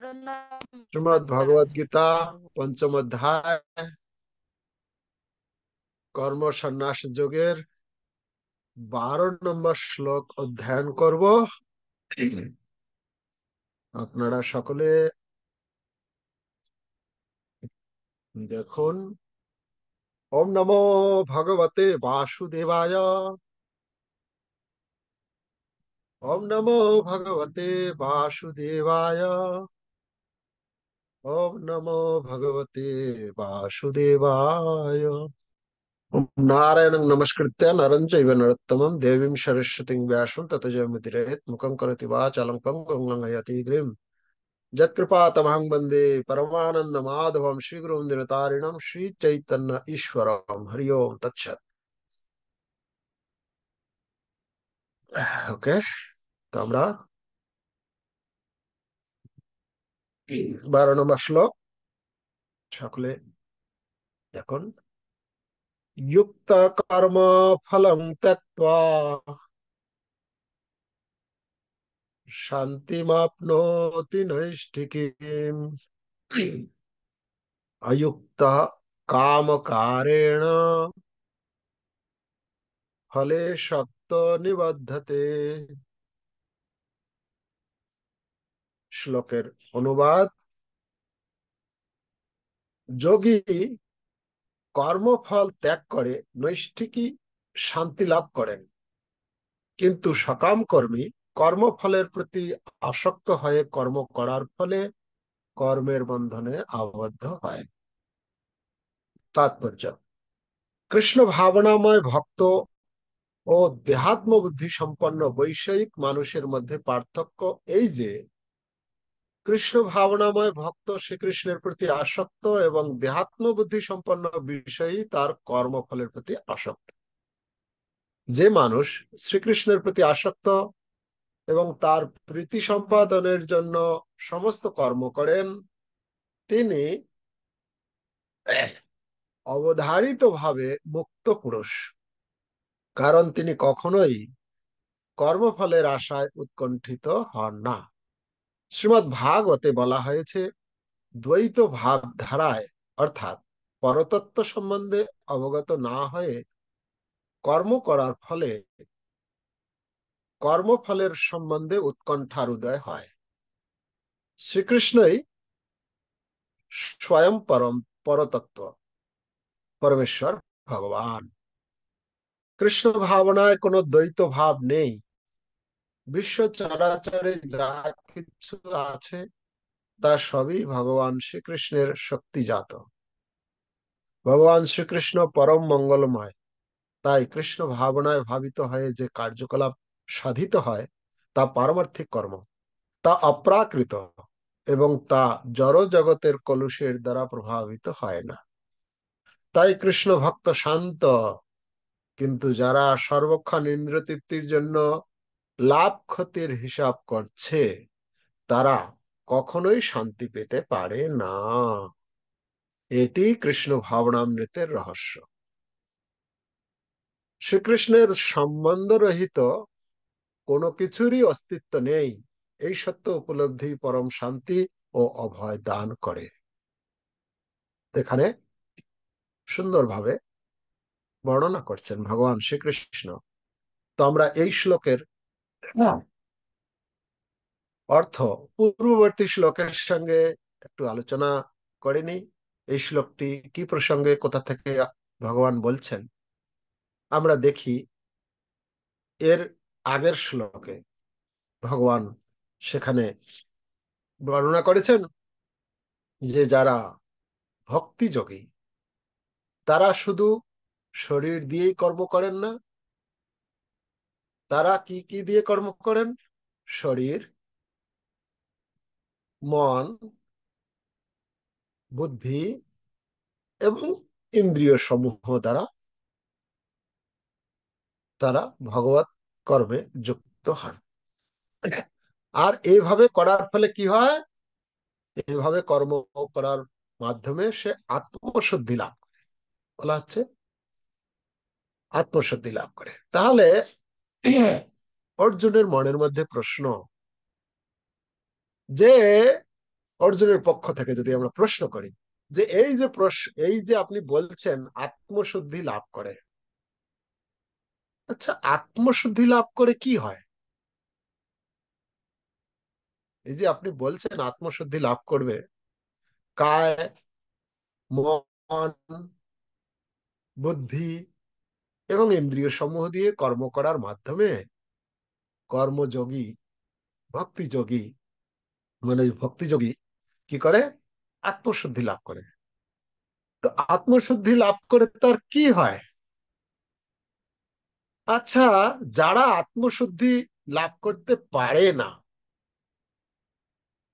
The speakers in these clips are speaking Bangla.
श्रीमद् भगवद गीता पंचम अध्याय कर्म सन्यास যোগের 12 নম্বর শ্লোক অধ্যয়ন করব। আপনারা সকলে দেখুন। ওম নমো ভগবতে বাসুদেবায়। ওম নমো ভগবতে বাসুদেবায়। ওম নমো ভগবতে বাসুদেবায়। नारायणं नमस्कृत्य नरं चैव नरोत्तमं देवीं सरस्वतीं व्यासं ततो जयमुदीरयेत् मुखं करोति वाचालं पङ्गुं लङ्घयति गिरिं यत्कृपातमहं वन्दे परमानन्दमाधवं श्रीगुरुं दिनतारिणं श्रीचैतन्य ईश्वरं। हरि ओम तत्सत्। ওকে, তো আমরা 12 নম্বর শ্লোক সকলে এখন। युक्त कर्म फलं त्यक्त्वा शान्तिमाप्नोति नैष्ठिकीम् अयुक्त कामकारेण फले शक्त निबद्धते। শ্লোকের অনুবাদ। যোগী কর্মফল ত্যাগ করে নৈষ্ঠিকী শান্তি লাভ করেন, কিন্তু সকাম কর্মী কর্মফলের প্রতি আসক্ত হয়ে কর্ম করার ফলে কর্মের বন্ধনে আবদ্ধ হয়। তাৎপর্য: কৃষ্ণ ভাবনাময় ভক্ত ও দেহাত্ম বুদ্ধি সম্পন্ন বৈষয়িক মানুষের মধ্যে পার্থক্য এই যে, কৃষ্ণ ভাবনাময় ভক্ত শ্রীকৃষ্ণের প্রতি আসক্ত এবং দেহাত্ম বুদ্ধি সম্পন্ন বিষয়ী তার কর্মফলের প্রতি আসক্ত। যে মানুষ শ্রীকৃষ্ণের প্রতি আসক্ত এবং তার প্রীতি সম্পাদনের জন্য সমস্ত কর্ম করেন, তিনি অবধারিতভাবে মুক্ত পুরুষ, কারণ তিনি কখনোই কর্মফলের আশায় উৎকণ্ঠিত হন না। শ্রীমদ্ ভাগবতে বলা হয়েছে, দ্বৈত ভাবধারায় অর্থাৎ পরতত্ত্ব সম্বন্ধে অবগত না হয়ে কর্ম করার ফলে কর্মফলের সম্বন্ধে উৎকণ্ঠার উদয় হয়। শ্রীকৃষ্ণই স্বয়ং পরতত্ত্ব, পরমেশ্বর ভগবান। কৃষ্ণ ভাবনায় কোনো দ্বৈত ভাব নেই। বিশ্ব চরাচরে যা কিছু আছে তা সবই ভগবান শ্রীকৃষ্ণের শক্তিজাত। ভগবান শ্রীকৃষ্ণ পরম মঙ্গলময়, তাই কৃষ্ণ ভাবনায় ভাবিত হয়ে যে কার্যকলাপ সাধিত হয় তা পারমার্থিক কর্ম, তা অপ্রাকৃত এবং তা জড় জগতের কলুষের দ্বারা প্রভাবিত হয় না। তাই কৃষ্ণ ভক্ত শান্ত, কিন্তু যারা সর্বক্ষণ ইন্দ্র তৃপ্তির জন্য লাভ ক্ষতির হিসাব করছে তারা কখনোই শান্তি পেতে পারে না। এটি কৃষ্ণ ভাবনামৃতের রহস্য। শ্রীকৃষ্ণের সম্বন্ধ রহিত কোনো কিছুরই অস্তিত্ব নেই, এই সত্য উপলব্ধি পরম শান্তি ও অভয় দান করে। এখানে সুন্দরভাবে বর্ণনা করছেন ভগবান শ্রীকৃষ্ণ। তো আমরা এই শ্লোকের অর্থ পূর্ববর্তী শ্লোকের সঙ্গে একটু আলোচনা করেনি। এই শ্লোকটি কি প্রসঙ্গে, কোথা থেকে ভগবান বলছেন আমরা দেখি। এর আগের শ্লোকে ভগবান সেখানে বর্ণনা করেছেন যে যারা ভক্তিযোগী তারা শুধু শরীর দিয়েই কর্ম করেন না। তারা কি কি দিয়ে কর্ম করেন? শরীর, মন, বুদ্ধি এবং ইন্দ্রিয় সমূহ দ্বারা তারা ভগবত কর্মে যুক্ত হন। আর এইভাবে করার ফলে কি হয়? এইভাবে কর্ম করার মাধ্যমে সে আত্মশুদ্ধি লাভ করে। বলা হচ্ছে আত্মশুদ্ধি লাভ করে। তাহলে অর্জুনের মনের মধ্যে প্রশ্ন যে অর্জুনের পক্ষ থেকে যদি আমরা প্রশ্ন করি যে এই যে আপনি বলছেন আত্মশুদ্ধি লাভ করে, আচ্ছা আত্মশুদ্ধি লাভ করে কি হয়? এই যে আপনি বলছেন আত্মশুদ্ধি লাভ করবে, কায়, মন, বুদ্ধি এবং ইন্দ্রিয় সমূহ দিয়ে কর্ম করার মাধ্যমে কর্মযোগী, ভক্তিযোগী, মানে ভক্তিযোগী কি করে? আত্মশুদ্ধি লাভ করে। তো আত্মশুদ্ধি লাভ করে তার কি হয়? আচ্ছা, যারা আত্মশুদ্ধি লাভ করতে পারে না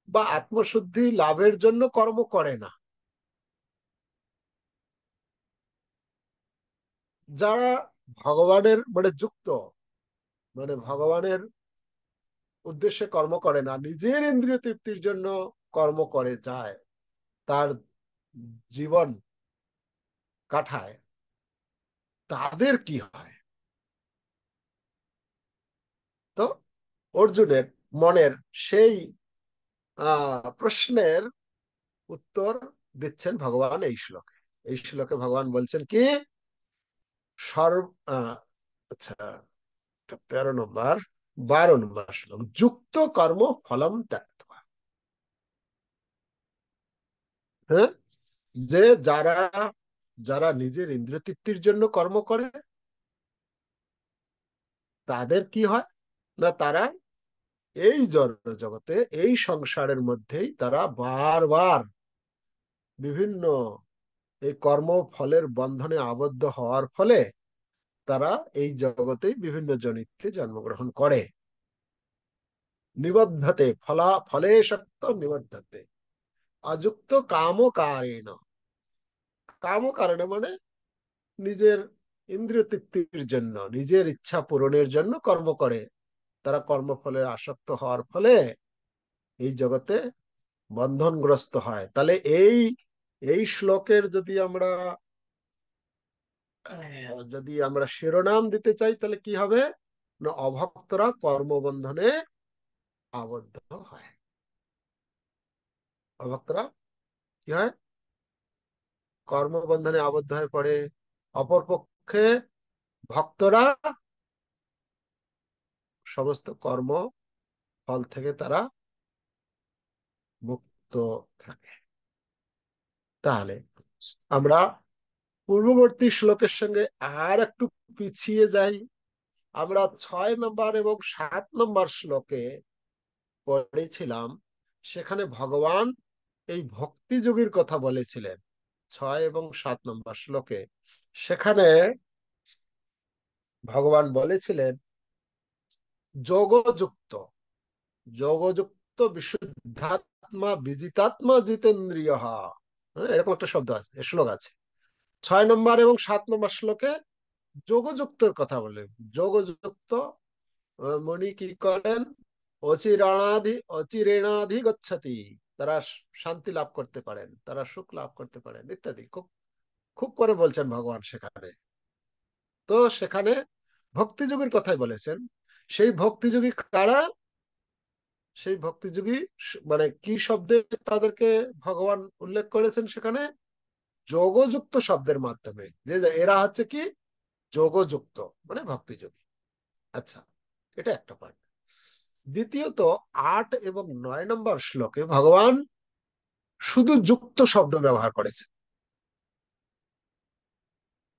বা আত্মশুদ্ধি লাভের জন্য কর্ম করে না, যারা ভগবানের মানে যুক্ত, মানে ভগবানের উদ্দেশ্যে কর্ম করে না, নিজের ইন্দ্রিয় তৃপ্তির জন্য কর্ম করে যায়, তার জীবন কাটায়, তাদের কি হয়? তো অর্জুনের মনের সেই প্রশ্নের উত্তর দিচ্ছেন ভগবান এই শ্লোকে। এই শ্লোকে ভগবান বলছেন কি, সর্ব আচ্ছা 13 নম্বর 12 নম্বর শ্লোক, যুক্ত কর্ম ফলম ত্যক্ত্বা। হ্যাঁ, যে যারা যারা নিজের ইন্দ্রিয় তৃপ্তির জন্য কর্ম করে তাদের কি হয় না, তারা এই জগতে, এই সংসারের মধ্যেই তারা বারবার বিভিন্ন এই কর্ম ফলের বন্ধনে আবদ্ধ হওয়ার ফলে তারা এই জগতেই বিভিন্ন জনিতে জন্মগ্রহণ করে। নিবদ্ধতে ফলে শক্ত নিবদ্ধতে অযুক্ত কাম কারেণ। কাম কারণে মানে নিজের ইন্দ্রিয় তৃপ্তির জন্য, নিজের ইচ্ছা পূরণের জন্য কর্ম করে, তারা কর্মফলে আসক্ত হওয়ার ফলে এই জগতে বন্ধনগ্রস্ত হয়। তাহলে এই এই শ্লোকের যদি আমরা শিরোনাম দিতে চাই তাহলে কি হবে না, অভক্তরা কর্মবন্ধনে আবদ্ধ হয়। অভক্তরা কি হয়? কর্মবন্ধনে আবদ্ধ হয়ে পড়ে। অপরপক্ষে ভক্তরা সমস্ত কর্ম ফল থেকে তারা মুক্ত থাকে। তাহলে আমরা পূর্ববর্তী শ্লোকের সঙ্গে আর একটু পিছিয়ে যাই। আমরা 6 নম্বর এবং 7 নম্বর শ্লোকে পড়েছিলাম, সেখানে ভগবান এই ভক্তিযোগীর কথা বলেছিলেন। 6 এবং 7 নম্বর শ্লোকে সেখানে ভগবান বলেছিলেন যোগযুক্ত, যোগযুক্ত বিশুদ্ধাত্মা বিজিতাত্মা জিতেন্দ্রিয়। হ্যাঁ, এরকম একটা শব্দ আছে, শ্লোক আছে। 6 নম্বর এবং 7 নম্বর শ্লোকে যোগযুক্তের কথা বলেন। যোগযুক্ত মুনি কি করেন? অচিরেণাধি গচ্ছতি, তারা শান্তি লাভ করতে পারেন, তারা সুখ লাভ করতে পারেন ইত্যাদি খুব খুব করে বলছেন ভগবান সেখানে। তো সেখানে ভক্তিযোগীর কথাই বলেছেন। সেই ভক্তিযোগী কারা? সেই ভক্তিযোগী মানে কি শব্দে তাদেরকে ভগবান উল্লেখ করেছেন সেখানে? যোগযুক্ত শব্দের মাধ্যমে, যে এরা হচ্ছে কি যোগযুক্ত মানে ভক্তিযোগী। আচ্ছা, এটা একটা পয়েন্ট। দ্বিতীয়ত 8 এবং 9 নম্বর শ্লোকে ভগবান শুধু যুক্ত শব্দ ব্যবহার করেছেন।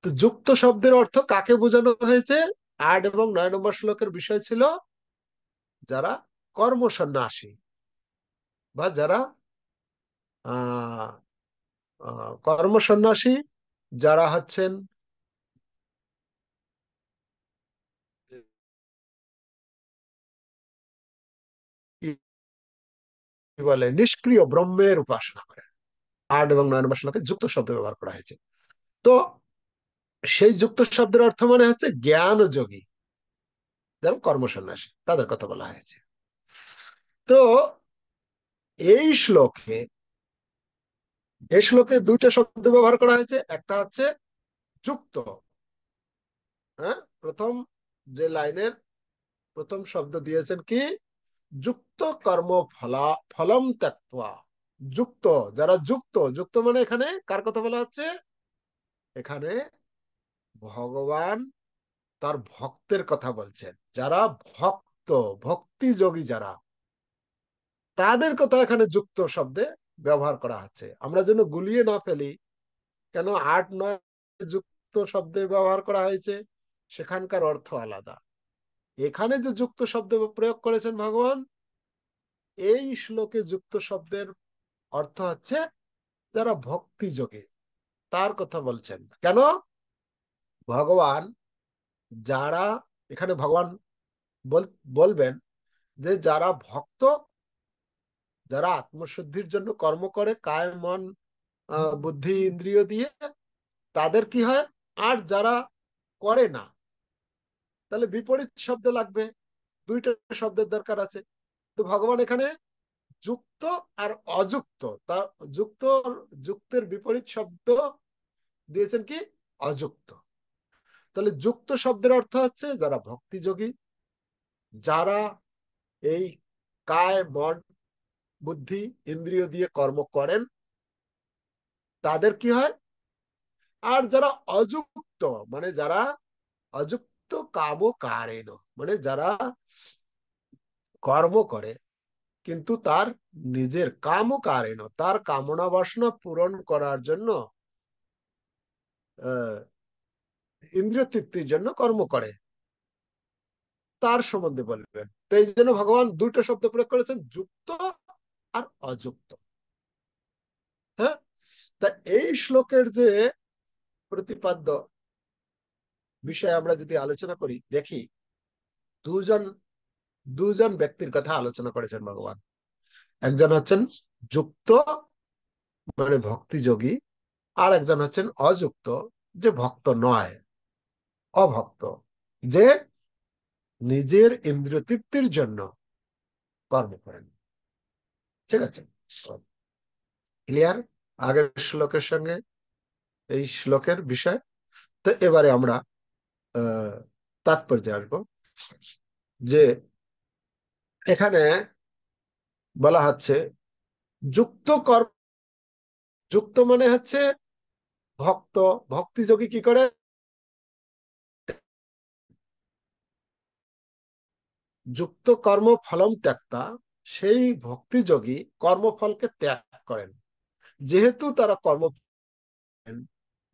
তো যুক্ত শব্দের অর্থ কাকে বোঝানো হয়েছে? 8 এবং 9 নম্বর শ্লোকের বিষয় ছিল যারা কর্মসন্ন্যাসী বা যারা আহ কর্মসন্ন্যাসী, যারা হচ্ছেন কি বলে নিষ্ক্রিয় ব্রহ্মের উপাসনা করে। 8 এবং 9 নম্বর শ্লোকে যুক্ত শব্দ ব্যবহার করা হয়েছে। তো সেই যুক্ত শব্দের অর্থ মানে হচ্ছে জ্ঞান যোগী, যারা কর্মসন্ন্যাসী তাদের কথা বলা হয়েছে। তো এই শ্লোকে এই শ্লোকে দুইটা শব্দ ব্যবহার করা হয়েছে। একটা হচ্ছে যুক্ত, হ্যাঁ, প্রথম যে লাইনের প্রথম শব্দ দিয়েছেন কি, যুক্ত কর্ম ফলম ত্যক্ত্বা। যুক্ত, যারা যুক্ত, যুক্ত মানে এখানে কার কথা বলা হচ্ছে? এখানে ভগবান তার ভক্তের কথা বলছেন, যারা ভক্ত, ভক্তিযোগী যারা, তাদের কথা এখানে যুক্ত শব্দে ব্যবহার করা হচ্ছে। আমরা যেন গুলিয়ে না ফেলি, কেন 8, 9 যুক্ত শব্দে ব্যবহার করা হয়েছে, সেখানকার অর্থ আলাদা। এখানে যে যুক্ত শব্দ প্রয়োগ করেছেন ভগবান, এই শ্লোকে যুক্ত শব্দের অর্থ হচ্ছে যারা ভক্তিযোগী, তার কথা বলছেন। কেন? ভগবান যারা, এখানে ভগবান বলবেন যে যারা ভক্ত, যারা আত্মশুদ্ধির জন্য কর্ম করে কায় মন বুদ্ধি ইন্দ্রিয় দিয়ে, তাদের কি হয়? আর যারা করে না, তাহলে বিপরীত শব্দ লাগবে, দুইটা শব্দের দরকার আছে। তো ভগবান এখানে যুক্ত আর অযুক্ত, তা যুক্ত, যুক্তের বিপরীত শব্দ দিয়েছেন কি? অযুক্ত। তাহলে যুক্ত শব্দের অর্থ হচ্ছে যারা ভক্তিযোগী, যারা এই কায় মন বুদ্ধি ইন্দ্রিয় দিয়ে কর্ম করেন, তাদের কি হয়? আর যারা অযুক্ত, মানে যারা অযুক্ত কাম কারেণ, মানে যারা কর্ম করে কিন্তু তার নিজের কাম কারেণ, তার কামনা বাসনা পূরণ করার জন্য, ইন্দ্রিয় তৃপ্তির জন্য কর্ম করে, তার সম্বন্ধে বলবেন। তো এই জন্য ভগবান দুটো শব্দ প্রয়োগ করেছেন, যুক্ত আর অযুক্ত। হ্যাঁ, তা এই শ্লোকের যে প্রতিপাদ্য বিষয়ে আমরা যদি আলোচনা করি, দেখি দুজন দুজন ব্যক্তির কথা আলোচনা করেছেন ভগবান। একজন হচ্ছেন যুক্ত, মানে ভক্তিযোগী, আর একজন হচ্ছেন অযুক্ত, যে ভক্ত নয়, অভক্ত, যে নিজের ইন্দ্রিয় তৃপ্তির জন্য কর্ম করেন। ঠিক আছে, ক্লিয়ার আগের শ্লোকের সঙ্গে এই শ্লোকের বিষয়? তো এবারে আমরা তাৎপর্যে আসবো, যে এখানে বলা হচ্ছে যুক্ত কর্ম, যুক্ত মানে হচ্ছে ভক্ত, ভক্তিযোগী কি করে? যুক্ত কর্ম ফলম ত্যাক্তা, সেই ভক্তিযোগী কর্মফলকে ত্যাগ করেন। যেহেতু তারা কর্ম,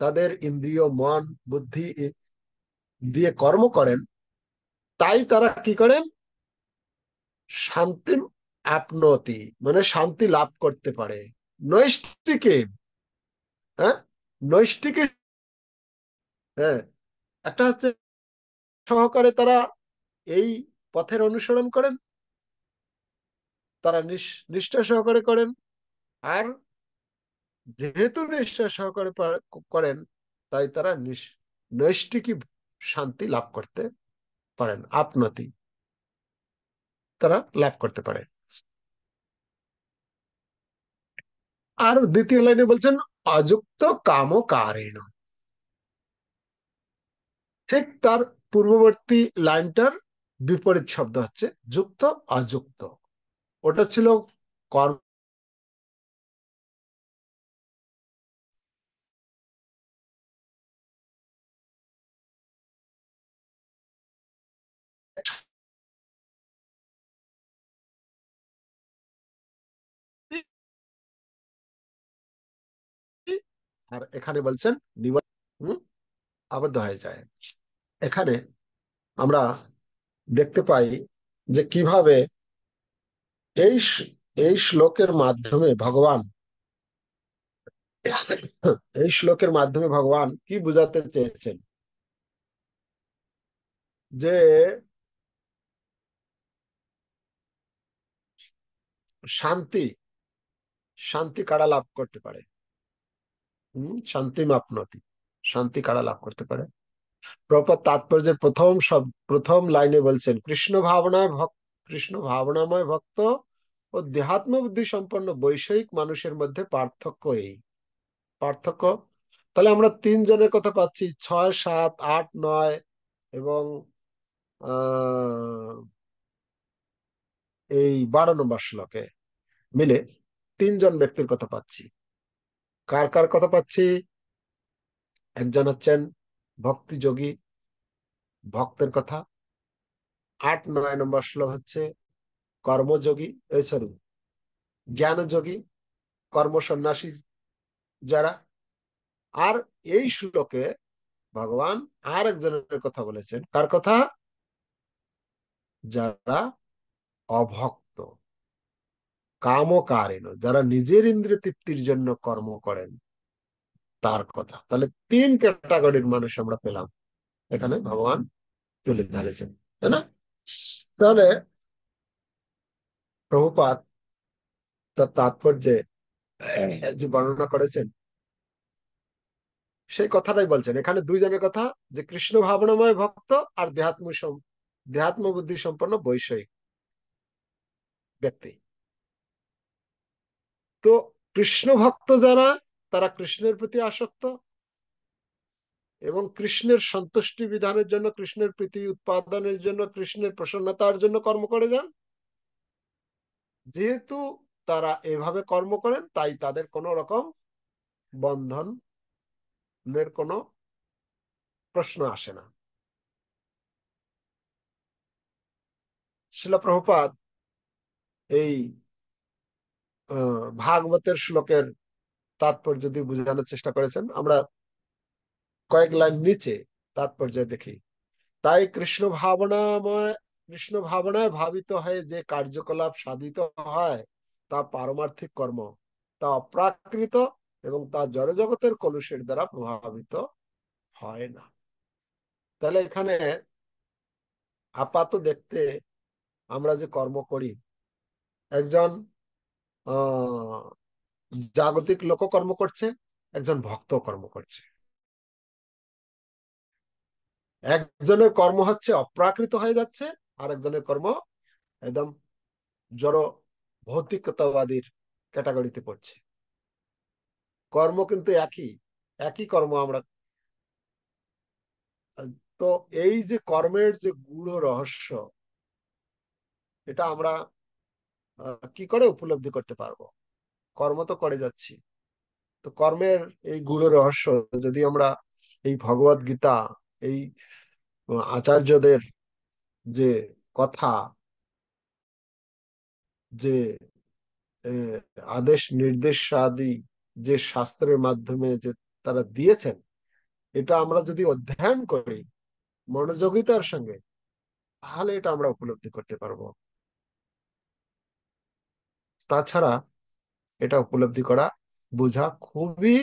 তাদের ইন্দ্রিয় মন বুদ্ধি দিয়ে কর্ম করেন, তাই তারা কি করেন? শান্তি আপনতি, মানে শান্তি লাভ করতে পারে। নৈষ্ঠিকে, হ্যাঁ, নৈষ্ঠিকে, হ্যাঁ, একটা হচ্ছে সহকারে তারা এই পথের অনুসরণ করেন, তারা নিষ্ঠা সহকারে করেন। আর যেহেতু নিষ্ঠা সহকারে করেন, তাই তারা নৈষ্ঠিকী শান্তি লাভ করতে পারেন, আপনতি তারা লাভ করতে পারে। আর দ্বিতীয় লাইনে বলছেন অযুক্ত কাম কারেণ, ঠিক তার পূর্ববর্তী লাইনটার বিপরীত শব্দ হচ্ছে যুক্ত অযুক্ত। ওটা ছিল কর্ম, আর এখানে বলছেন আবদ্ধ হয়ে যায়। এখানে আমরা দেখতে পাই যে কিভাবে এই এই শ্লোকের মাধ্যমে ভগবান, এই শ্লোকের মাধ্যমে ভগবান কি বুঝাতে চেয়েছেন, যে শান্তি, শান্তি কারা লাভ করতে পারে? শান্তি মাপনতি, শান্তি কারা লাভ করতে পারে? প্রপাত তাৎপর্যের প্রথম লাইনে বলছেন কৃষ্ণ ভাবনাময় ভক্ত ও দেহাত্ম বুদ্ধি সম্পন্ন বৈষয়িক মানুষের মধ্যে পার্থক্য এই। পার্থক্য, তাহলে আমরা তিনজনের কথা পাচ্ছি, 6, 7, 8, 9 এবং এই 12 নম্বর শ্লোকে মিলে। তিনজন ব্যক্তির কথা পাচ্ছি। কার কার কথা পাচ্ছি? একজন হচ্ছেন ভক্তিযোগী, ভক্তের কথা। 8-9 নম্বর শ্লোক হচ্ছে কর্মযোগী, এই সরি, জ্ঞানযোগী, কর্ম সন্ন্যাসী যারা। আর এই শ্লোকে ভগবান আর একজনের কথা বলেছেন। কার কথা? যারা অভক্ত, কামকারিণ, যারা নিজের ইন্দ্রিয় তৃপ্তির জন্য কর্ম করেন, তার কথা। তাহলে তিন ক্যাটাগরির মানুষ আমরা পেলাম এখানে ভগবান তুলে ধরেছেন, তাই না? তাহলে প্রভুপাদ তার তাৎপর্যে যে বর্ণনা করেছেন সেই কথাটাই বলছেন এখানে। দুইজনের কথা, যে কৃষ্ণ ভাবনাময় ভক্ত আর দেহাত্ম বুদ্ধি সম্পন্ন বৈষয়িক ব্যক্তি। তো কৃষ্ণ ভক্ত যারা, তারা কৃষ্ণের প্রতি আসক্ত এবং কৃষ্ণের সন্তুষ্টি বিধানের জন্য, কৃষ্ণের প্রীতি উৎপাদনের জন্য, কৃষ্ণের প্রসন্নতার জন্য কর্ম করে যান। যেহেতু তারা এভাবে কর্ম করেন, তাই তাদের কোনো রকম বন্ধনের কোনো প্রশ্ন আসে না। শিল প্রভুপাদ এই ভাগবতের শ্লোকের তাৎপর্য যদি বোঝানোর চেষ্টা করেছেন, আমরা কয়েক লাইন নিচে তাৎপর্য দেখি। তাই কৃষ্ণ ভাবনায় ভাবিত হয়ে যে কার্যকলাপ সাধিত হয় তা পারমার্থিক কর্ম, তা অপ্রাকৃত এবং তা জড়জগতের কলুষের দ্বারা প্রভাবিত হয় না। তাহলে এখানে আপাত দেখতে আমরা যে কর্ম করি, একজন আহ জাগতিক লোক কর্ম করছে, একজন ভক্ত কর্ম করছে। একজনের কর্ম হচ্ছে অপ্রাকৃত হয়ে যাচ্ছে, আর একজনের কর্ম একদম জড় ভৌতিকতাবাদীর ক্যাটাগরিতে পড়ছে। কর্ম কিন্তু একই, একই কর্ম আমরা। তো এই যে কর্মের যে গূঢ় রহস্য, এটা আমরা কি করে উপলব্ধি করতে পারবো? কর্ম তো করে যাচ্ছি। তো কর্মের এই গূঢ় রহস্য যদি আমরা এই ভগবত গীতা, এই আচার্যদের যে কথা, যে আদেশ নির্দেশ আদি যে শাস্ত্রের মাধ্যমে যে তারা দিয়েছেন, এটা আমরা যদি অধ্যয়ন করি মনোযোগিতার সঙ্গে, তাহলে এটা আমরা উপলব্ধি করতে পারবো। তাছাড়া এটা উপলব্ধি করা, বোঝা খুবই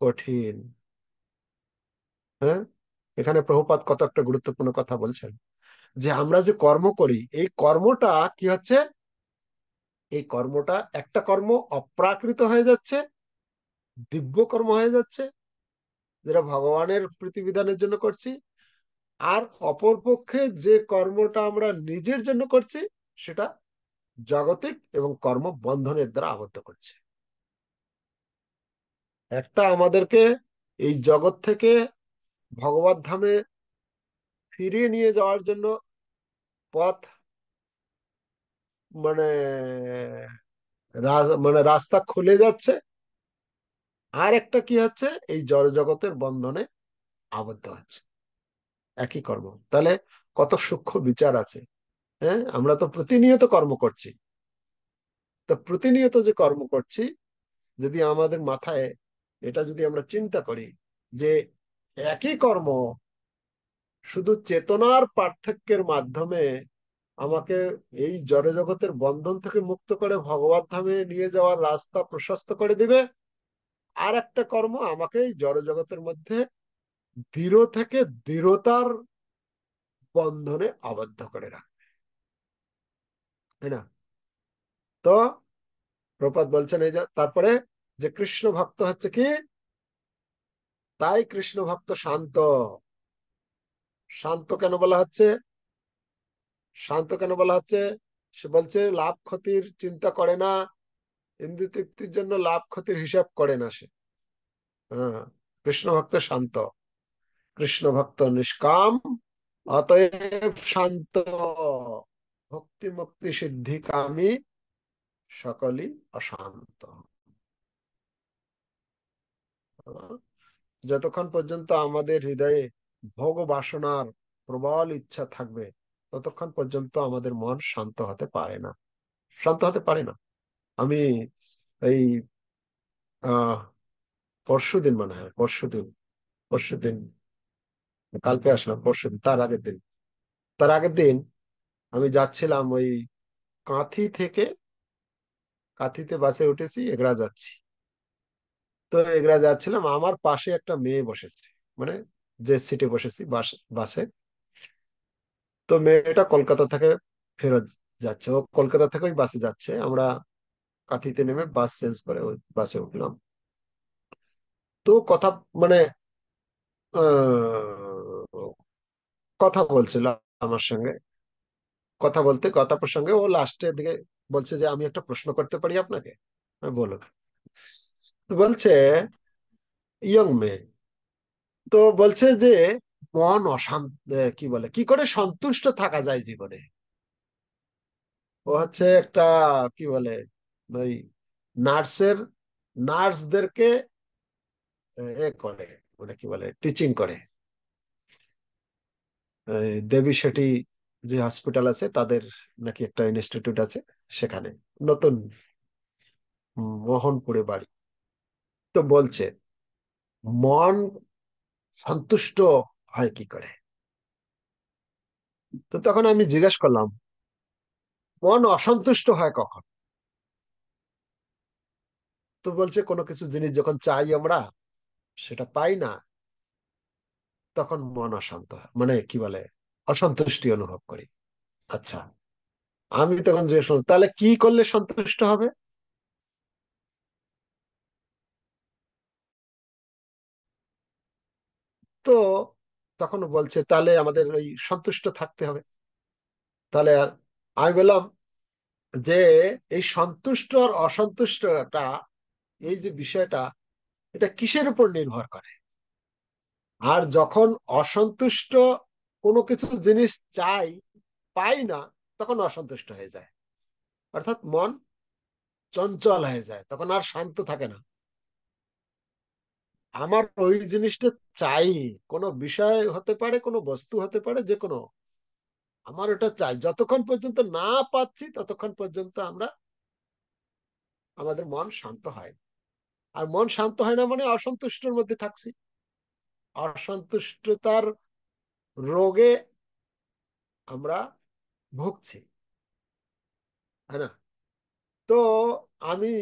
কঠিন। হ্যাঁ, এখানে প্রভুপাদ কত একটা গুরুত্বপূর্ণ কথা বলছেন, যে আমরা যে কর্ম করি, এই কর্মটা কি হচ্ছে? এই কর্মটা একটা কর্ম অপ্রাকৃত হয়ে যাচ্ছে, দিব্য কর্ম হয়ে যাচ্ছে, যেটা ভগবানের প্রীতিবিধানের জন্য করছি। আর অপরপক্ষে যে কর্মটা আমরা নিজের জন্য করছি, সেটা জাগতিক এবং কর্ম বন্ধনের দ্বারা আবদ্ধ করছে। একটা আমাদেরকে এই জগৎ থেকে ভগবত ধামে ফিরিয়ে নিয়ে যাওয়ার জন্য পথ, মানে মানে রাস্তা খুলে যাচ্ছে। আর একটা কি হচ্ছে? এই জড় জগতের বন্ধনে আবদ্ধ হচ্ছে। একই কর্ম। তাহলে কত সূক্ষ্ম বিচার আছে। হ্যাঁ, আমরা তো প্রতিনিয়ত কর্ম করছি। তো প্রতিনিয়ত যে কর্ম করছি, যদি আমাদের মাথায় এটা যদি আমরা চিন্তা করি যে একই কর্ম শুধু চেতনার পার্থক্যের মাধ্যমে আমাকে এই জড়জগতের বন্ধন থেকে মুক্ত করে ভগবত ধামে নিয়ে যাওয়ার রাস্তা প্রশস্ত করে দিবে, আর একটা কর্ম আমাকে এই জড়জগতের মধ্যে দৃঢ় থেকে দৃঢ়তার বন্ধনে আবদ্ধ করে রাখবে, তাই না? তো প্রপাত বলছেন এই যে তারপরে, যে কৃষ্ণ ভক্ত হচ্ছে কি? তাই কৃষ্ণ ভক্ত শান্ত। শান্ত কেন বলা হচ্ছে? শান্ত কেন বলা হচ্ছে? সে বলছে লাভ ক্ষতির চিন্তা করে না, ইন্দ্রিয় তৃপ্তির জন্য লাভ ক্ষতির হিসাব করে না সে। হ্যাঁ, কৃষ্ণ ভক্ত শান্ত, কৃষ্ণ ভক্ত নিষ্কাম, অতএব শান্ত, ভক্তি মুক্তি সিদ্ধি কামী সকলই অশান্ত। যতক্ষণ পর্যন্ত আমাদের হৃদয়ে ভোগ বাসনার প্রবল ইচ্ছা থাকবে, ততক্ষণ পর্যন্ত আমাদের মন শান্ত হতে পারে না, শান্ত হতে পারে না। আমি এই আহ পরশুদিন, মনে হয় পরশুদিন, কালকে আসলাম, পরশুদিন, তার আগের দিন আমি যাচ্ছিলাম ওই কাঁথি থেকে, কাঁথিতে বাসে উঠেছি, এগরা যাচ্ছি। তো এগরা যাচ্ছিলাম, আমার পাশে একটা মেয়ে বসেছে, মানে যে সিটে বসেছি বাসে। তো মেয়েটা কলকাতা থেকে ফেরত যাচ্ছে, ও কলকাতা থেকে ওই বাসে যাচ্ছে। আমরা কাঁথিতে নেমে বাস চেঞ্জ করে ওই বাসে উঠলাম। তো কথা, মানে আহ, কথা বলছিল আমার সঙ্গে। কথা বলতে কথা প্রসঙ্গে ও লাস্টের দিকে বলছে যে, আমি একটা প্রশ্ন করতে পারি আপনাকে? আমি বলো। তো বলছে, ইয়ং মেয়ে, তো বলছে যে মন অশান্ত, কি বলে, কি করে সন্তুষ্ট থাকা যায় জীবনে। ও হচ্ছে একটা, কি বলে, ওই নার্সের, নার্সদেরকে এ করে, ওটা কি বলে, টিচিং করে। দেবী সেটি যে হসপিটাল আছে, তাদের নাকি একটা ইনস্টিটিউট আছে সেখানে, নতুন, মোহনপুরে বাড়ি। তো বলছে মন সন্তুষ্ট হয় কি করে। তো তখন আমি জিজ্ঞেস করলাম, মন অসন্তুষ্ট হয় কখন? তো বলছে, কোনো কিছু জিনিস যখন চাই আমরা, সেটা পাই না, তখন মন অশান্ত হয়, মানে কি বলে, অসন্তুষ্টি অনুভব করি। আচ্ছা, আমি তখন জিজ্ঞেস করলাম, তাহলে কি করলে সন্তুষ্ট হবে? তো তখন বলছে, তাহলে আমাদের ওই সন্তুষ্ট থাকতে হবে। তাহলে আর, আমি বললাম যে এই সন্তুষ্ট আর অসন্তুষ্টটা, এই যে বিষয়টা, এটা কিসের উপর নির্ভর করে? আর যখন অসন্তুষ্ট, কোনো কিছু জিনিস চাই, পাই না, তখন অসন্তুষ্ট হয়ে যায়, অর্থাৎ মন চঞ্চল হয়ে যায়, তখন আর শান্ত থাকে না। আমার ওই জিনিসটা চাই, কোনো বিষয় হতে পারে, কোনো বস্তু হতে পারে, যে কোনো, আমার ওটা চাই। যতক্ষণ পর্যন্ত না পাচ্ছি, ততক্ষণ পর্যন্ত আমরা, আমাদের মন শান্ত হয় না। আর মন শান্ত হয় না মানে অসন্তুষ্টর মধ্যে থাকছি, অসন্তুষ্টতার রোগে আমরা ভুগছি, তাই না? তো আমি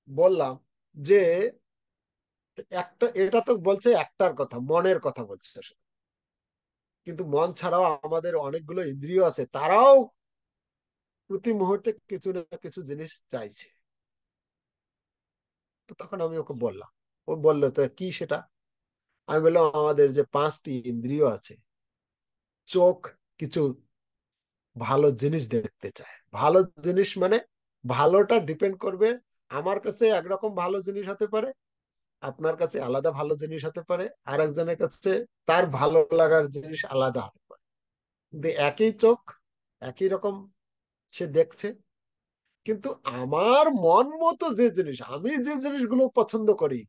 বললাম যে, একটা, এটা তো বলছে একটার কথা, মনের কথা বলছে সে। কিন্তু মন ছাড়াও আমাদের অনেকগুলো ইন্দ্রিয় আছে, তারাও প্রতি মুহূর্তে কিছু না কিছু জিনিস চাইছে। তো তখন আমি ওকে বললাম, ও বললো, তো কি সেটা? আমি বললাম, আমাদের যে 5টি ইন্দ্রিয় আছে, চোখ কিছু ভালো জিনিস দেখতে চায়। ভালো জিনিস মানে, ভালোটা ডিপেন্ড করবে, আমার কাছে একরকম ভালো জিনিস হতে পারে, আপনার কাছে আলাদা ভালো জিনিস হতে পারে, আর একজনের কাছে তার ভালো লাগার জিনিস আলাদা হতে পারে। কিন্তু একই চোখ, একই রকম সে দেখছে। কিন্তু আমার মন মতো যে জিনিস, আমি যে জিনিসগুলো পছন্দ করি,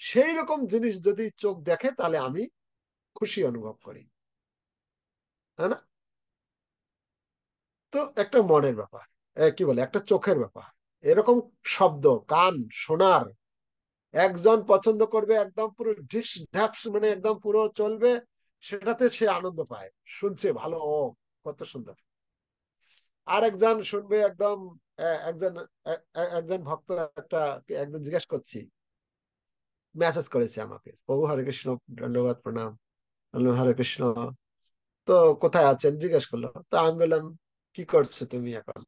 সেই রকম জিনিস যদি চোখ দেখে, তাহলে আমি খুশি অনুভব করি, তাই না? তো একটা মনের ব্যাপার, কি বলে, একটা চোখের ব্যাপার। এরকম শব্দ, কান শোনার, একজন পছন্দ করবে একদম পুরো ঢিস ঢাকস, মানে একদম পুরো চলবে, সেটাতে সে আনন্দ পায়, শুনছে ভালো, ও কত সুন্দর। আর একজন শুনবে একদম, একজন, একজন ভক্ত, একটা, একজন জিজ্ঞেস করছি, মেসেজ করেছে আমাকে, প্রভু হরে কৃষ্ণ, ধন্যবাদ, প্রণাম, বললাম, হরে কৃষ্ণ। তো কোথায় আছেন জিজ্ঞেস করলো, তো আমি বললাম, কি করছো তুমি এখন?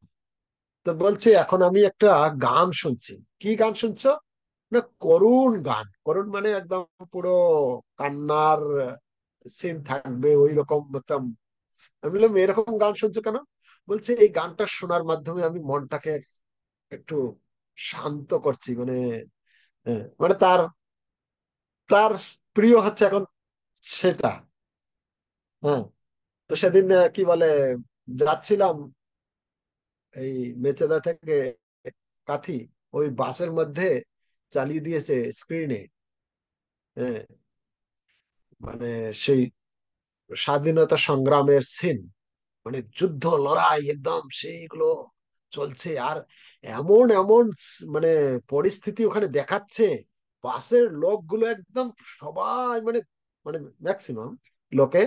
তো বলছে, এখন আমি একটা গান শুনছি। কি গান শুনছো? না, করুণ গান। করুণ মানে একদম পুরো কান্নার সিন থাকবে, ওই রকম একটা। আমি বললাম, এরকম গান শুনছো কেন? বলছে, এই গানটা শোনার মাধ্যমে আমি মনটাকে একটু শান্ত করছি, মানে, মানে তার, তার প্রিয় হচ্ছে এখন সেটা। হ্যাঁ। তো সেদিন কি বলে, যাচ্ছিলাম এই মেচেদা থেকে কাথি ওই বাসের মধ্যে চালিয়ে দিয়েছে স্ক্রিনে। হ্যাঁ, মানে সেই স্বাধীনতা সংগ্রামের সিন, মানে যুদ্ধ লড়াই একদম সেইগুলো চলছে। আর এমন এমন মানে পরিস্থিতি ওখানে দেখাচ্ছে, বাসের লোকগুলো একদম সবাই মানে, মানে ম্যাক্সিমাম লোকে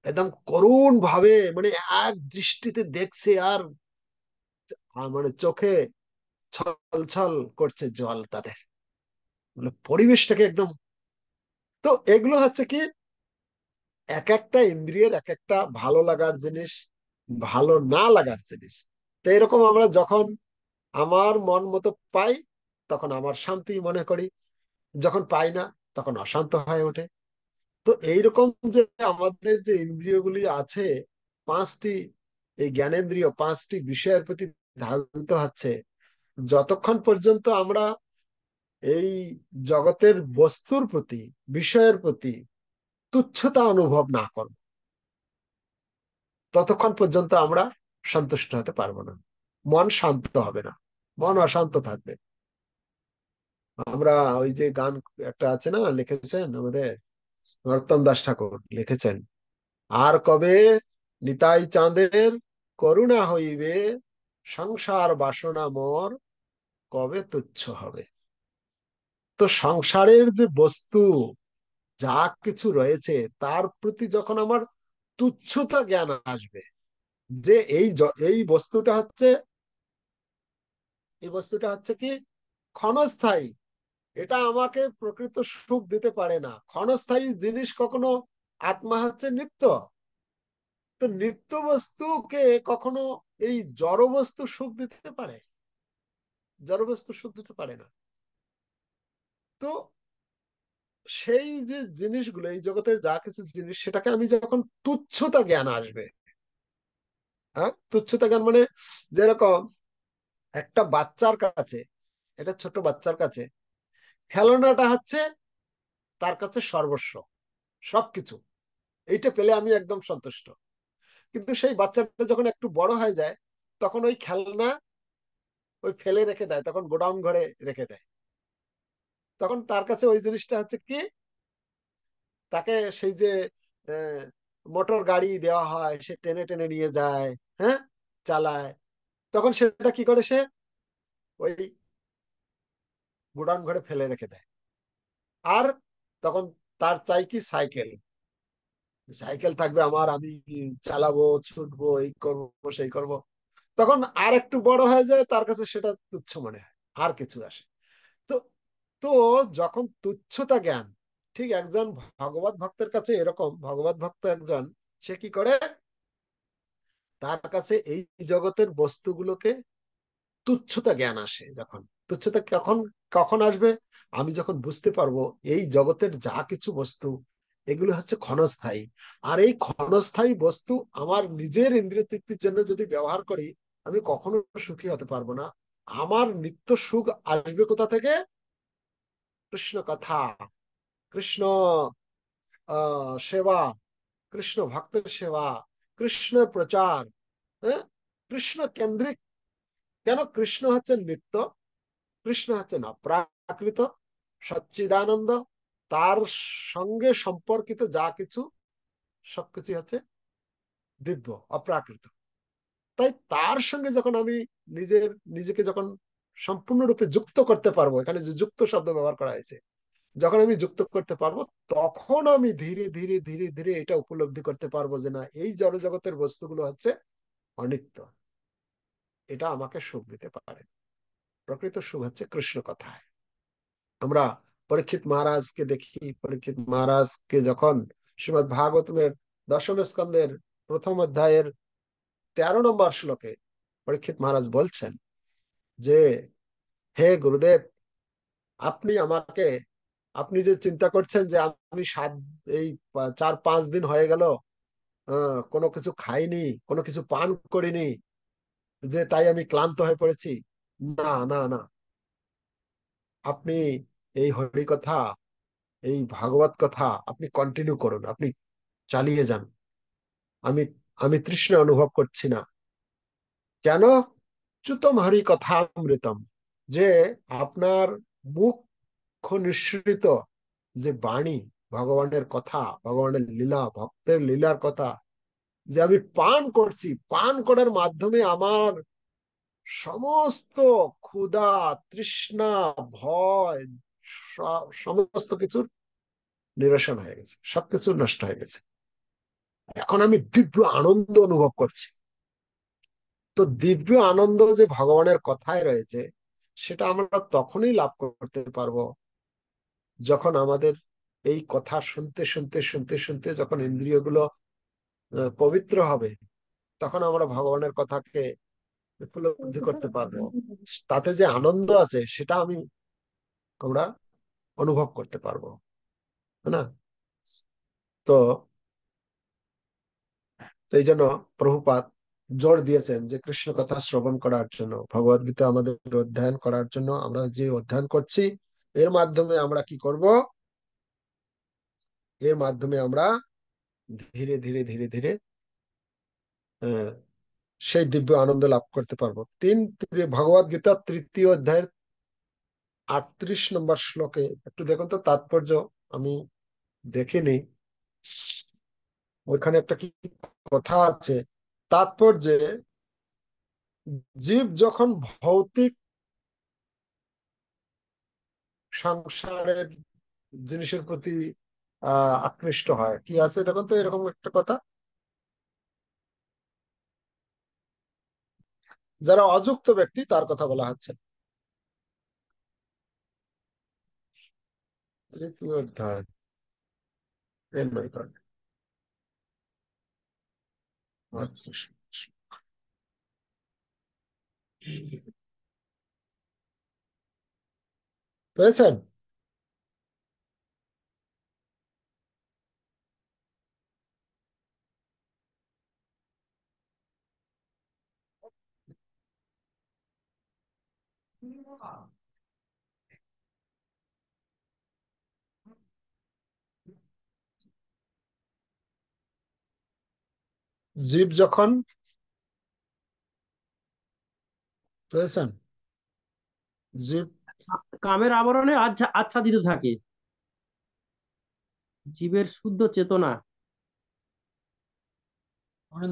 একদম করুণ ভাবে মানে এক দৃষ্টিতে দেখছে। আর মানে চোখে ছল ছল করছে জল তাদের, মানে পরিবেশটাকে একদম। তো এগুলো হচ্ছে কি, এক একটা ইন্দ্রিয়ের এক একটা ভালো লাগার জিনিস, ভালো না লাগার জিনিস। তো এরকম আমরা যখন আমার মন মতো পাই তখন আমার শান্তি মনে করি, যখন পাই না তখন অশান্ত হয়ে ওঠে। তো এইরকম যে আমাদের যে ইন্দ্রিয়গুলি আছে পাঁচটি, এই জ্ঞানেন্দ্রিয় পাঁচটি বিষয়ের প্রতি ধাবিত হচ্ছে, যতক্ষণ পর্যন্ত আমরা এই জগতের বস্তুর প্রতি, বিষয়ের প্রতি তুচ্ছতা অনুভব না করব, ততক্ষণ পর্যন্ত আমরা সন্তুষ্ট হতে পারবো না। মন শান্ত হবে না, মন অশান্ত থাকবে। আমরা ওই যে গান একটা আছে না, লিখেছেন আমাদের নরোত্তম দাস ঠাকুর লিখেছেন, আর কবে নিতাই চাঁদের করুণা হইবে, সংসার বাসনা মোর কবে তুচ্ছ হবে। তো সংসারের যে বস্তু যা কিছু রয়েছে তার প্রতি যখন আমার তুচ্ছতা জ্ঞান আসবে, যে এই বস্তুটা হচ্ছে, এই বস্তুটা হচ্ছে কি ক্ষণস্থায়ী, এটা আমাকে প্রকৃত সুখ দিতে পারে না। ক্ষণস্থায়ী জিনিস কখনো, আত্মা হচ্ছে নিত্য। তো নিত্য বস্তুকে কখনো এই জড় বস্তু সুখ দিতে পারে? জড় বস্তু সুখ দিতে পারে না। তো সেই যে জিনিসগুলো, এই জগতের যা কিছু জিনিস, সেটাকে আমি যখন তুচ্ছতা জ্ঞান আসবে, হ্যাঁ তুচ্ছতা জ্ঞান মানে যেরকম একটা বাচ্চার কাছে, এটা ছোট বাচ্চার কাছে খেলনাটা হচ্ছে তার কাছে সর্বস্ব, সবকিছু, এইটা পেলে আমি একদম সন্তুষ্ট। কিন্তু সেই বাচ্চাটা যখন একটু বড় হয়ে যায়, তখন ওই খেলনা ওই ফেলে রেখে দেয়, তখন গোডাউন ঘরে রেখে দেয়। তখন তার কাছে ওই জিনিসটা হচ্ছে কি, তাকে সেই যে মোটর গাড়ি দেওয়া হয়, সে টেনে টেনে নিয়ে যায়, হ্যাঁ চালায়, তখন সেটা কি করে, সে ওই গোডাউন ঘরে ফেলে রেখে দেয়। আর তখন তার চাই কি সাইকেল, সাইকেল থাকবে আমার, আমি চালাবো, ছুটবো, এই করবো সেই করব। তখন আর একটু বড় হয়ে যায়, তার কাছে সেটা তুচ্ছ মনে হয়, আর কিছু আসে। তো তো যখন তুচ্ছতা জ্ঞান, ঠিক একজন ভগবত ভক্তের কাছে এরকম, ভগবত ভক্ত একজন, সে কি করে, তার কাছে এই জগতের বস্তুগুলোকে তুচ্ছতা জ্ঞান আসে যখন। তুচ্ছতা কখন, কখন আসবে, আমি যখন বুঝতে পারবো এই জগতের যা কিছু বস্তু এগুলো হচ্ছে ক্ষণস্থায়ী। আর এই ক্ষণস্থায়ী বস্তু আমার নিজের ইন্দ্রিয় তৃপ্তির জন্য যদি ব্যবহার করি, আমি কখনো সুখী হতে পারবো না। আমার নিত্য সুখ আসবে কোথা থেকে? কৃষ্ণ কথা, কৃষ্ণ সেবা, কৃষ্ণ ভক্তের সেবা, কৃষ্ণের প্রচার, হ্যাঁ কৃষ্ণ কেন্দ্রিক। কেন? কৃষ্ণ হচ্ছে নিত্য, কৃষ্ণ হচ্ছে না প্রাকৃত, সচ্চিদানন্দ। তার সঙ্গে সম্পর্কিত যা কিছু সবকিছু হচ্ছে দিব্য, অপ্রাকৃত। তাই তার সঙ্গে যখন আমি নিজের, নিজেকে যখন সম্পূর্ণরূপে যুক্ত করতে পারবো, এখানে যে যুক্ত শব্দ ব্যবহার করা হয়েছে, যখন আমি যুক্ত করতে পারবো, তখন আমি ধীরে ধীরে ধীরে ধীরে এটা উপলব্ধি করতে পারবো যে না, এই জড় জগতের বস্তুগুলো হচ্ছে অনিত্য, এটা আমাকে সুখ দিতে পারে। প্রকৃত সুখ হচ্ছে কৃষ্ণ কথায়। আমরা পরীক্ষিত মহারাজকে দেখি, পরীক্ষিত মহারাজকে যখন শ্রীমদ ভাগবতের দশম স্কন্ধের প্রথম অধ্যায়ের 13 নম্বর শ্লোকে পরীক্ষিত মহারাজ বলছেন যে, হে গুরুদেব, আপনি আমাকে, আপনি যে চিন্তা করছেন যে আমি এই 4-5 দিন হয়ে গেল কোনো কিছু খাইনি, কোনো কিছু পান করিনি, যে তাই আমি ক্লান্ত হয়ে পড়েছি। না না না, আপনি এই হরি কথা, এই ভাগবত কথা আপনি কন্টিনিউ করুন, আপনি চালিয়ে যান। আমি আমি তৃষ্ণা অনুভব করছি না। কেন? অচ্যুতম হরি কথামৃতম, যে আপনার মুখ নিঃসৃত যে বাণী, ভগবানের কথা, ভগবানের লীলা, ভক্তের লীলার কথা যে আমি পান করছি, পান করার মাধ্যমে আমার সমস্ত ক্ষুধা, তৃষ্ণা, ভয়, সমস্ত কিছুর নিরসন হয়ে গেছে, সবকিছু নষ্ট হয়ে গেছে। এখন আমি দিব্য আনন্দ অনুভব করছি। তো দিব্য আনন্দ যে ভগবানের কথায় রয়েছে, সেটা আমরা তখনই লাভ করতে পারবো যখন আমাদের এই কথা শুনতে শুনতে শুনতে শুনতে যখন ইন্দ্রিয়গুলো পবিত্র হবে, তখন আমরা ভগবানের কথাকে উপলব্ধি করতে পারবো। তাতে যে আনন্দ আছে সেটা আমরা অনুভব করতে পারবো, তাই না? তো এই জন্য প্রভুপাদ জোর দিয়েছেন যে কৃষ্ণ কথা শ্রবণ করার জন্য, ভগবদ গীতা আমাদের অধ্যয়ন করার জন্য। আমরা যে অধ্যয়ন করছি, এর মাধ্যমে আমরা কি করব? এর মাধ্যমে আমরা ধীরে ধীরে ধীরে ধীরে আহ, সেই দিব্য আনন্দ লাভ করতে পারবো। ভগবদ গীতার 3য় অধ্যায়ের 38 নম্বর শ্লোকে একটু দেখুন তো তাৎপর্য। আমি দেখিনি, ওইখানে একটা কি কথা আছে তাৎপর্যে। জীব যখন ভৌতিক সংসারের জিনিসের প্রতি আকৃষ্ট হয়, কি আছে দেখুন তো এরকম একটা কথা। যারা অযুক্ত ব্যক্তি তার কথা বলা হচ্ছে। 3য় অধ্যায়, এর নয় কারণ। আচ্ছা, পেয়েছেন? জীব যখন, পেয়েছেন? জীব, কামের আবরণে আচ্ছাদিত থাকে জীবের শুদ্ধ চেতনা।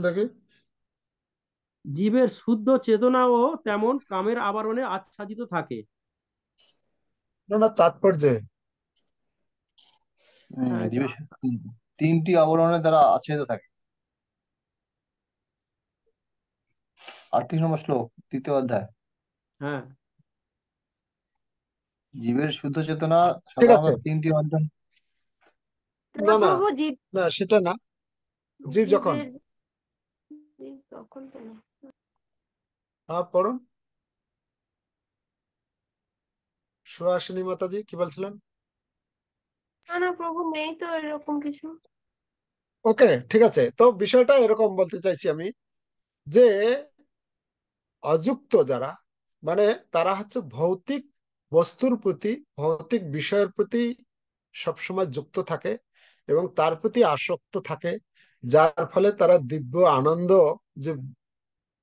দেখি। জীবের শুদ্ধ চেতনাও তেমন কামের আবরণে আচ্ছাদিত থাকে। না না, তাৎপর্যে। হ্যাঁ জীবের তিনটি আবরণের দ্বারা আচ্ছাদিত থাকে। 38 নম্বর শ্লোক, 3য় অধ্যায়। হ্যাঁ। জীবের শুদ্ধ চেতনা ঠিক আছে। সাধারণত 3টি অধ্যয়ন। না না, প্রভু জীব, না সেটা না। জীব যখন, জীবের জীব তখন তো না। পড়ুন। সুহাসিনী মাতাজি কি বলছিলেন? না না প্রভু, নেই তো এরকম কিছু। ওকে, ঠিক আছে। তো বিষয়টা এরকম বলতে চাইছি আমি, যে অযুক্ত যারা, মানে তারা হচ্ছে ভৌতিক বস্তুর প্রতি, ভৌতিক বিষয়ের প্রতি সবসময় যুক্ত থাকে এবং তার প্রতি আসক্ত থাকে, যার ফলে তারা দিব্য আনন্দ, যে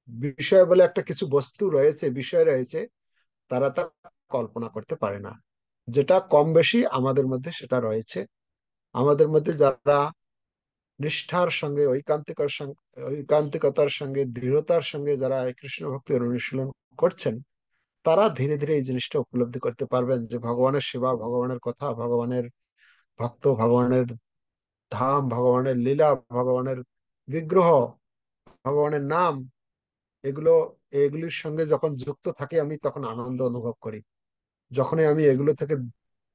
বিষয় বলে একটা কিছু বস্তু রয়েছে, বিষয় রয়েছে, তারা তা কল্পনা করতে পারে না। যেটা কম বেশি আমাদের মধ্যে সেটা রয়েছে। আমাদের মধ্যে যারা নিষ্ঠার সঙ্গে, ঐকান্তিকতার সঙ্গে, দৃঢ়তার সঙ্গে যারা এই কৃষ্ণ ভক্তির অনুশীলন করছেন, তারা ধীরে ধীরে এই জিনিসটা উপলব্ধি করতে পারবেন যে ভগবানের সেবা, ভগবানের কথা, ভগবানের ভক্ত, ভগবানের ধাম, ভগবানের লীলা, ভগবানের বিগ্রহ, ভগবানের নাম, এগুলো, এগুলির সঙ্গে যখন যুক্ত থাকি আমি, তখন আনন্দ অনুভব করি। যখনই আমি এগুলো থেকে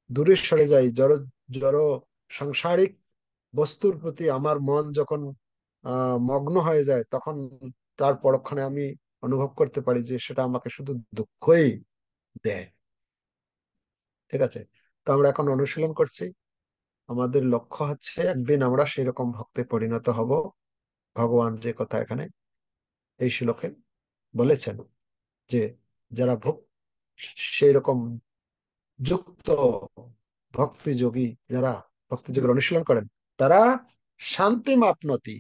দূরে সরে যাই, জড় জড় সাংসারিক বস্তুর প্রতি আমার মন যখন মগ্ন হয়ে যায়, তখন তার পরক্ষণে আমি অনুভব করতে পারি যে সেটা আমাকে শুধু দুঃখই দেয়। ঠিক আছে? তো আমরা এখন অনুশীলন করছি। আমাদের লক্ষ্য হচ্ছে একদিন আমরা সেই রকম ভক্তে পরিণত হব, ভগবান যে কথা এখানে এই শ্লোকে বলেছেন, যে যারা সেই রকম যুক্ত ভক্তি যোগী, যারা ভক্তি যোগের অনুশীলন করেন, তারা শান্তি মাপনতি,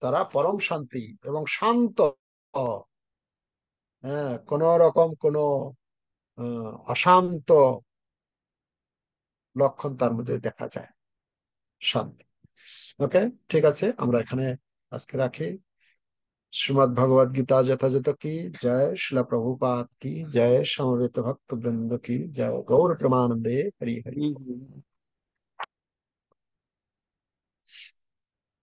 তারা পরম শান্তি এবং শান্ত হ্যাঁ, কোন রকম কোন অশান্ত লক্ষণ তার মধ্যে দেখা যায়। শান্তি। ওকে, ঠিক আছে, আমরা এখানে আজকে রাখি। শ্রীমদ্ ভগবদ গীতা যথাযথ কি জয়, শিলা প্রভুপাদ কি জয়, সমবেত ভক্ত বৃন্দ কি জয়, গৌর প্রেমানন্দে হরি হরি। হুম, হুম।